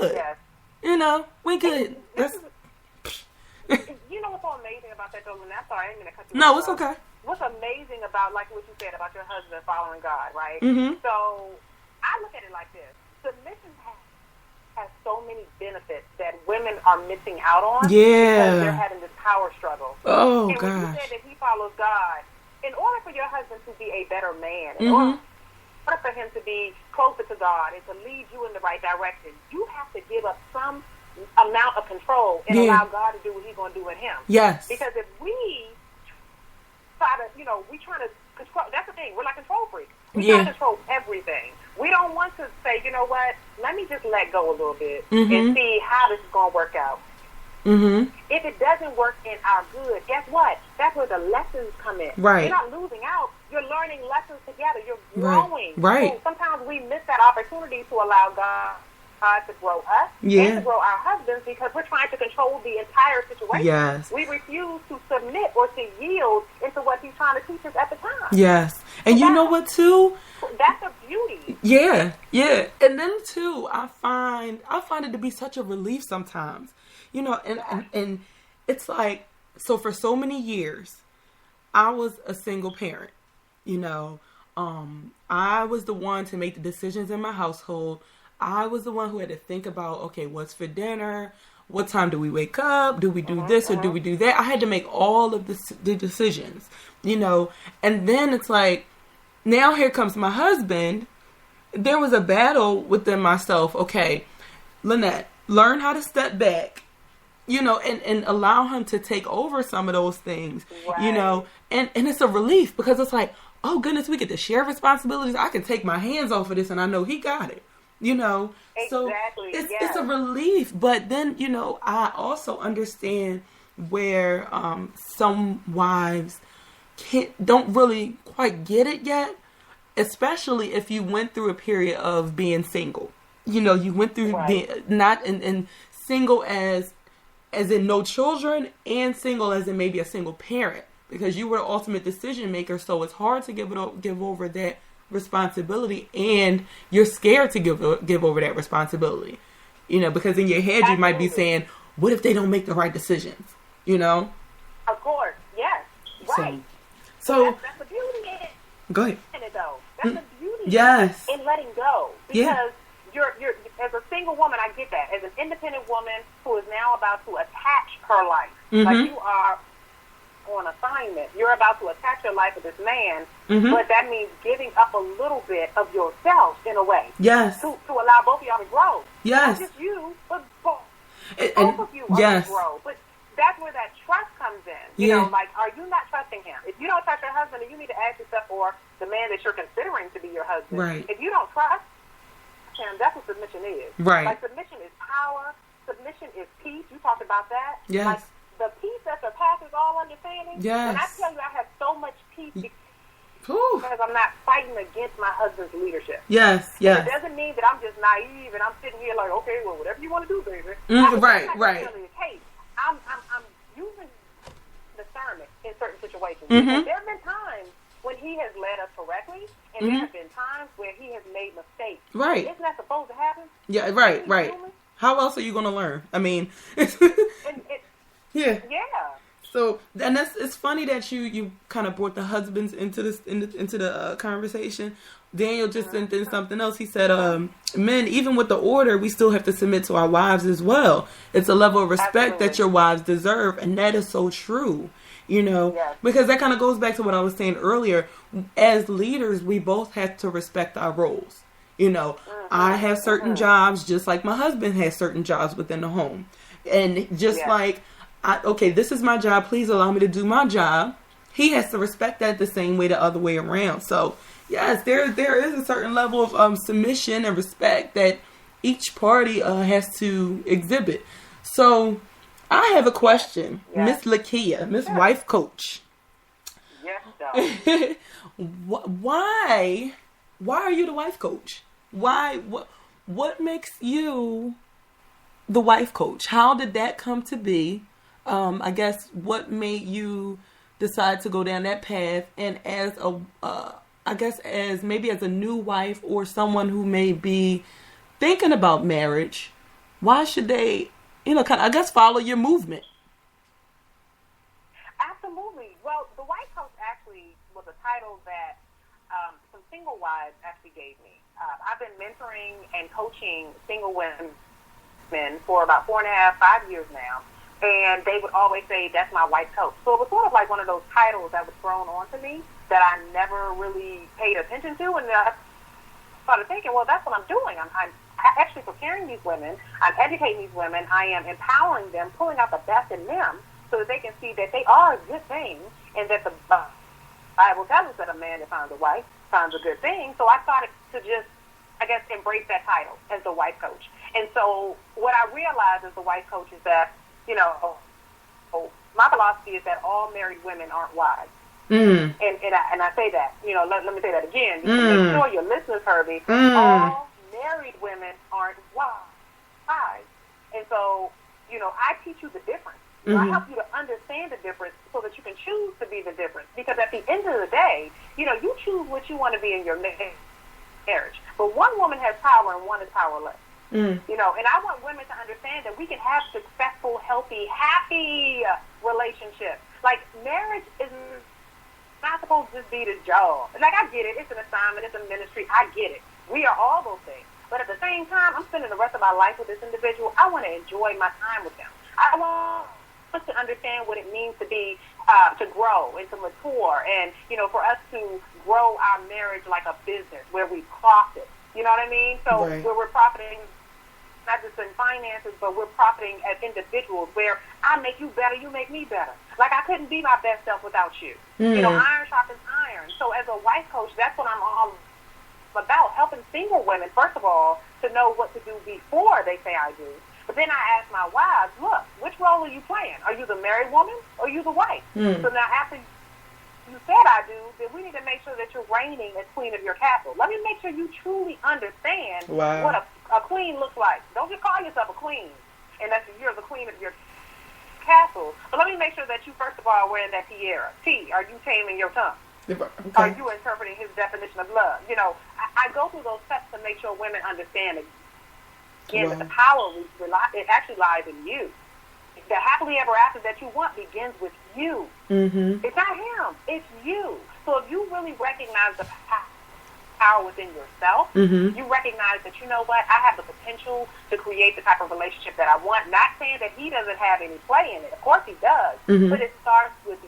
good. Yes. We good. You know what's so amazing about that, though, Lynette? Sorry, I didn't mean to cut you off. No, it's okay. What's amazing about, like what you said about your husband following God, right? Mm-hmm. So I look at it like this. Submission has so many benefits that women are missing out on because they're having this power struggle. Oh, and God. when you said that he follows God, in order for your husband to be a better man, in Mm-hmm. order for him to be closer to God and to lead you in the right direction, you have to give up some amount of control and allow God to do what he's going to do in him. Yes. Because if we try to, we try to control, that's the thing, we're like control freaks. We try to control everything. We don't want to say, you know what, let me just let go a little bit and see how this is going to work out. Mm-hmm. If it doesn't work in our good, guess what? That's where the lessons come in. Right. You're not losing out. You're learning lessons together. You're growing. Right. So sometimes we miss that opportunity to allow God to grow us and to grow our husbands because we're trying to control the entire situation. Yes. We refuse to submit or to yield into what he's trying to teach us at the time. Yes. And you know what, too? That's the beauty. Yeah. And then, too, I find it to be such a relief sometimes. And it's like, so for so many years, I was a single parent. I was the one to make the decisions in my household. I was the one who had to think about, okay, what's for dinner? What time do we wake up? Do we do this or do we do that? I had to make all of the decisions, and then it's like, now here comes my husband. There was a battle within myself. Okay, Lynette, learn how to step back, and allow him to take over some of those things, and it's a relief because it's like, oh goodness, we get to share responsibilities. I can take my hands off of this and I know he got it. So it's a relief. But then, I also understand where some wives don't really quite get it yet, especially if you went through a period of being single. You went through being not in single as in no children and single as in maybe a single parent, because you were the ultimate decision maker. So it's hard to give over that responsibility, and you're scared to give over that responsibility, because in your head you might be saying, what if they don't make the right decisions, Of course, yes, right. So that's the beauty in it. Go ahead. In it, though. That's the beauty in letting go, because you're as a single woman, I get that. As an independent woman who is now about to attach her life, like you are on assignment, you're about to attach your life with this man, but that means giving up a little bit of yourself in a way. Yes. To allow both of y'all to grow. Yes. Not just you, but both of you are to grow. But that's where that trust comes in. You know, like, are you not trusting him? If you don't trust your husband, then you need to ask yourself, or the man that you're considering to be your husband. Right. If you don't trust him, that's what submission is. Right. Like, submission is power. Submission is peace. You talked about that. Yes. Like, the peace that surpasses all understanding. Yes. When I tell you I have so much peace because I'm not fighting against my husband's leadership. Yes. It doesn't mean that I'm just naive and I'm sitting here like, okay, well, whatever you want to do, baby. Right. That's the case. I'm using discernment in certain situations. And there have been times when he has led us correctly, and there have been times where he has made mistakes. Right. Isn't that supposed to happen? Yeah. Right. How else are you going to learn? I mean, yeah. So, and it's funny that you kind of brought the husbands into the conversation. Daniel just sent in something else. He said, men, even with the order, we still have to submit to our wives as well. It's a level of respect that your wives deserve, and that is so true. Because that kind of goes back to what I was saying earlier. As leaders, we both have to respect our roles. I have certain jobs just like my husband has certain jobs within the home. And just like, okay, this is my job, please allow me to do my job. He has to respect that the same way the other way around. So, yes, there is a certain level of submission and respect that each party has to exhibit. So, I have a question, Miss Lakia, Miss Wife Coach. Yes, Why are you the wife coach? What makes you the wife coach? How did that come to be? I guess what made you decide to go down that path? And as as a new wife or someone who may be thinking about marriage, why should they, kind of, I guess, follow your movement? Absolutely. Well, the White Coach actually was a title that some single wives actually gave me. I've been mentoring and coaching single women for about 4.5, 5 years now, and they would always say, that's my White Coach. So it was sort of like one of those titles that was thrown onto me that I never really paid attention to, and I started thinking, well, that's what I'm doing. I'm actually preparing these women. I'm educating these women. I am empowering them, pulling out the best in them so that they can see that they are a good thing, and that the Bible tells us that a man that finds a wife finds a good thing. So I started to just, I guess, embrace that title as the Wife Coach. And so what I realized as the Wife Coach is that, my philosophy is that all married women aren't wives. And I say that, let me say that again. You can make sure your listeners heard me. All married women aren't wives. And so, I teach you the difference. I help you to understand the difference so that you can choose to be the difference. Because at the end of the day, you choose what you want to be in your marriage. But one woman has power and one is powerless. And I want women to understand that we can have successful, healthy, happy relationships. Like, marriage is not supposed to just be the job. Like, I get it. It's an assignment. It's a ministry. I get it. We are all those things. But at the same time, I'm spending the rest of my life with this individual. I want to enjoy my time with them. I want to understand what it means to be, to grow and to mature, and, for us to grow our marriage like a business where we profit. You know what I mean? So where we're profiting not just in finances, but we're profiting as individuals, where I make you better, you make me better. Like, I couldn't be my best self without you. Iron sharpens iron. So as a Wife Coach, that's what I'm all about, helping single women, first of all, to know what to do before they say I do. But then I ask my wives, look, which role are you playing? Are you the married woman or are you the wife? So now after you said I do, then we need to make sure that you're reigning as queen of your castle. Let me make sure you truly understand what a queen looks like. Don't just call yourself a queen and that you're the queen of your castle. But let me make sure that you, first of all, are wearing that tiara. T, are you taming your tongue? Okay. Are you interpreting his definition of love? I go through those steps to make sure women understand again that the power, it actually lies in you. The happily ever after that you want begins with you. It's not him. It's you. So if you really recognize the power within yourself, you recognize that, you know what, I have the potential to create the type of relationship that I want. Not saying that he doesn't have any play in it. Of course he does. But it starts with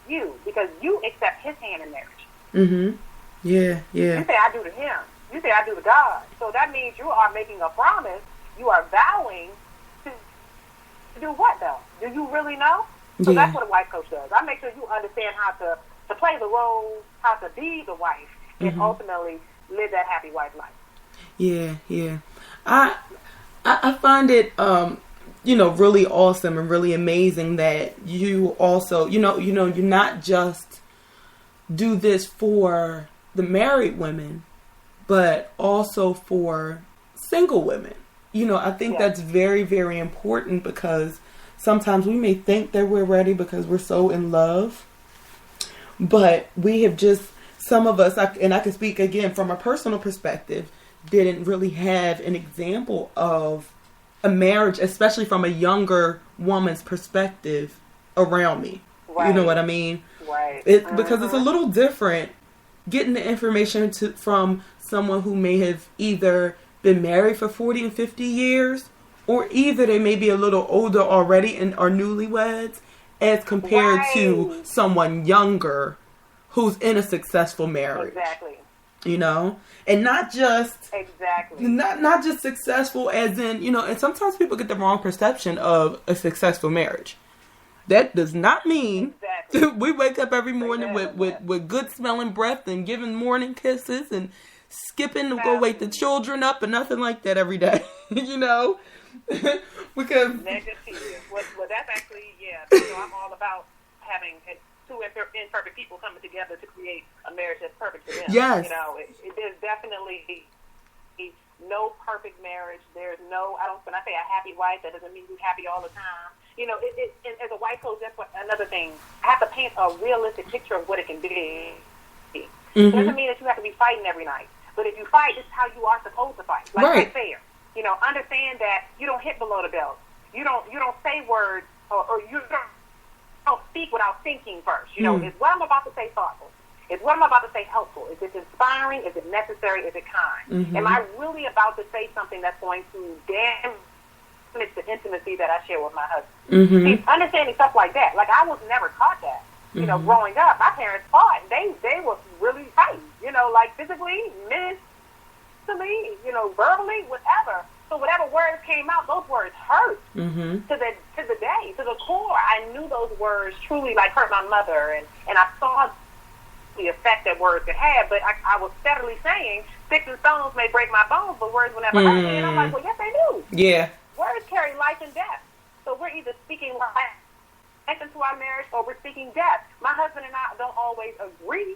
you, because you accept his hand in marriage. Yeah. You say I do to him. You say I do to God. So that means you are making a promise. You are vowing to do what, though? Do you really know? So that's what a Wife Coach does. I make sure you understand how to play the role, how to be the wife, and ultimately live that happy wife life. Yeah. I find it really awesome and really amazing that you also, you're not just do this for the married women, but also for single women. I think that's very, very important, because sometimes we may think that we're ready because we're so in love, but we have just, some of us, and I can speak again from a personal perspective, didn't really have an example of a marriage, especially from a younger woman's perspective, around me. You know what I mean? Right. Because it's a little different getting the information from someone who may have either been married for 40 and 50 years, or either they may be a little older already and are newlyweds, as compared to someone younger who's in a successful marriage. Exactly. And not just not just successful as in, and sometimes people get the wrong perception of a successful marriage. That does not mean we wake up every morning with good smelling breath and giving morning kisses and skipping to go wake the children up and nothing like that every day. Because well, that's actually I'm all about having two imperfect people coming together to create a marriage that's perfect for them. Yes. There's definitely no perfect marriage. There's no, when I say a happy wife, that doesn't mean you're happy all the time. As a Wife Coach, that's another thing. I have to paint a realistic picture of what it can be. It doesn't mean that you have to be fighting every night. But if you fight, it's how you are supposed to fight. Like, right. Fair. understand that you don't hit below the belt. You don't say words or you don't speak without thinking first. Is what I'm about to say thoughtful? Is what I'm about to say helpful? Is it inspiring? Is it necessary? Is it kind? Am I really about to say something that's going to damage the intimacy that I share with my husband? See, understanding stuff like that. Like, I was never taught that. Growing up, my parents fought. They were really fighting. Like physically, mentally, verbally, whatever. So whatever words came out, those words hurt to the day, to the core. I knew those words truly hurt my mother, and I saw the effect that words could have. But I was steadily saying, sticks and stones may break my bones, but words will never hurt me. And I'm like, well, yes, they do. Yeah. Words carry life and death. So we're either speaking life into our marriage or we're speaking death. My husband and I don't always agree,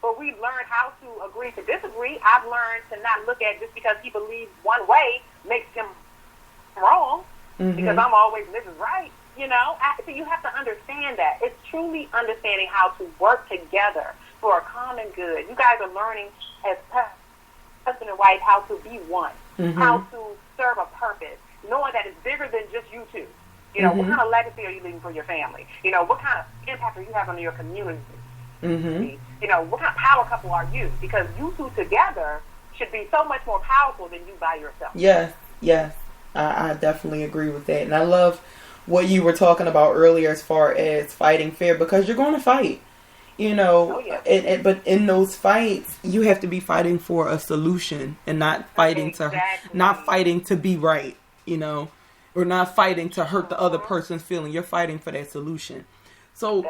but we've learned how to agree to disagree. I've learned to not look at just because he believes one way makes him wrong, because I'm always, this is right. So you have to understand that. It's truly understanding how to work together for a common good. You guys are learning as husband and wife how to be one, how to serve a purpose, knowing that it's bigger than just you two. What kind of legacy are you leaving for your family? What kind of impact are you having on your community? What kind of power couple are you? Because you two together should be so much more powerful than you by yourself. Yes. I definitely agree with that. And I love what you were talking about earlier as far as fighting fair, because you're going to fight. But in those fights, you have to be fighting for a solution and not fighting to be right, or not fighting to hurt the other person's feeling. You're fighting for that solution. So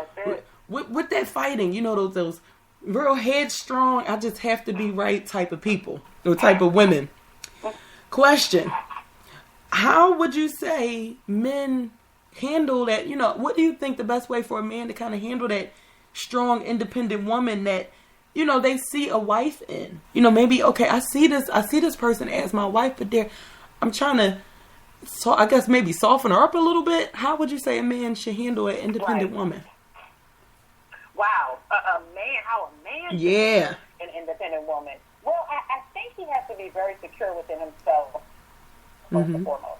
with that fighting, those real headstrong, I just have to be right type of people, or type of women. Question: how would you say men handle that? What do you think the best way for a man to kind of handle that strong, independent woman that, they see a wife in? Maybe, okay, I see this person as my wife, but I'm trying to, I guess maybe soften her up a little bit. How would you say a man should handle an independent woman? Wow, how a man should an independent woman. Well, I think he has to be very secure within himself, first and foremost.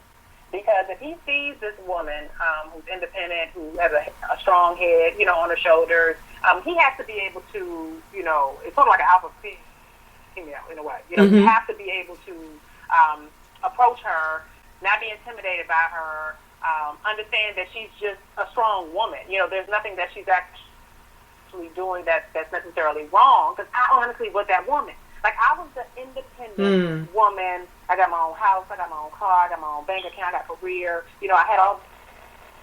Because if he sees this woman who's independent, who has a strong head, on her shoulders, he has to be able to, it's sort of like an alpha female in a way. You have to be able to approach her, not be intimidated by her, understand that she's just a strong woman. There's nothing that she's actually doing that's necessarily wrong, because I honestly was that woman. Like, I was the independent woman. I got my own house, I got my own car, I got my own bank account, I got a career. I had all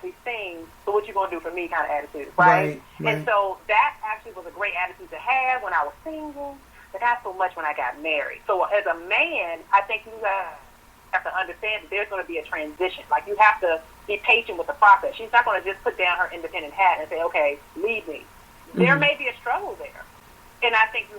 these things. So what you going to do for me kind of attitude, right? And so that actually was a great attitude to have when I was single, but not so much when I got married. So as a man, I think you have to understand that there's going to be a transition. Like, you have to be patient with the process. She's not going to just put down her independent hat and say, okay, leave me. There may be a struggle there. And I think you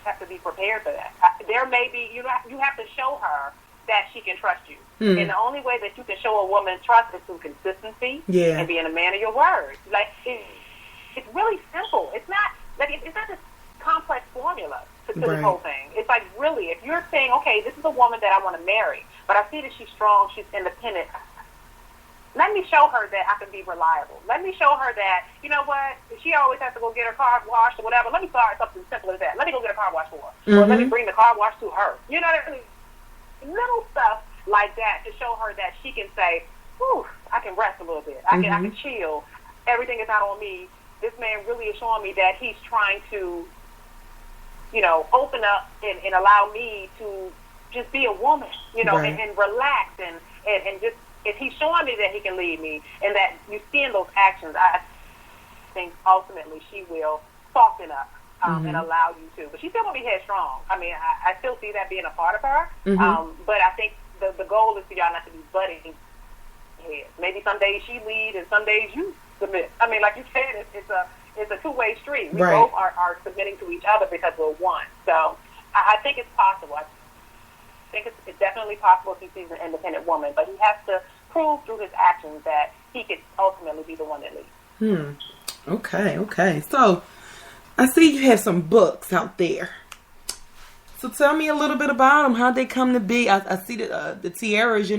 have to be prepared for that. There may be, you have to show her that she can trust you. And the only way that you can show a woman trust is through consistency and being a man of your word. Like, it's really simple. It's not this complex formula to this whole thing. It's like, really, if you're saying, okay, this is a woman that I want to marry, but I see that she's strong, she's independent, let me show her that I can be reliable. Let me show her that, you know what, she always has to go get her car washed or whatever. Let me start something simple as that. Let me go get a car wash for her. Or let me bring the car wash to her. Little stuff like that to show her that she can say, whew, I can rest a little bit. I can chill. Everything is not on me. This man really is showing me that he's trying to, open up and allow me to just be a woman, and relax and just, if he's showing me that he can lead me and that you see in those actions, I think ultimately she will soften up and allow you to. But she's still going to be headstrong. I mean, I still see that being a part of her. But I think the goal is for y'all not to be butting heads. Maybe some days she lead and some days you submit. I mean, like you said, it's a two-way street. We both are submitting to each other because we're one. So I think it's possible. I think it's definitely possible if he sees an independent woman, but he has to prove through his actions that he could ultimately be the one that leads. Okay. So I see you have some books out there. So tell me a little bit about them. How'd they come to be? I see the tiaras,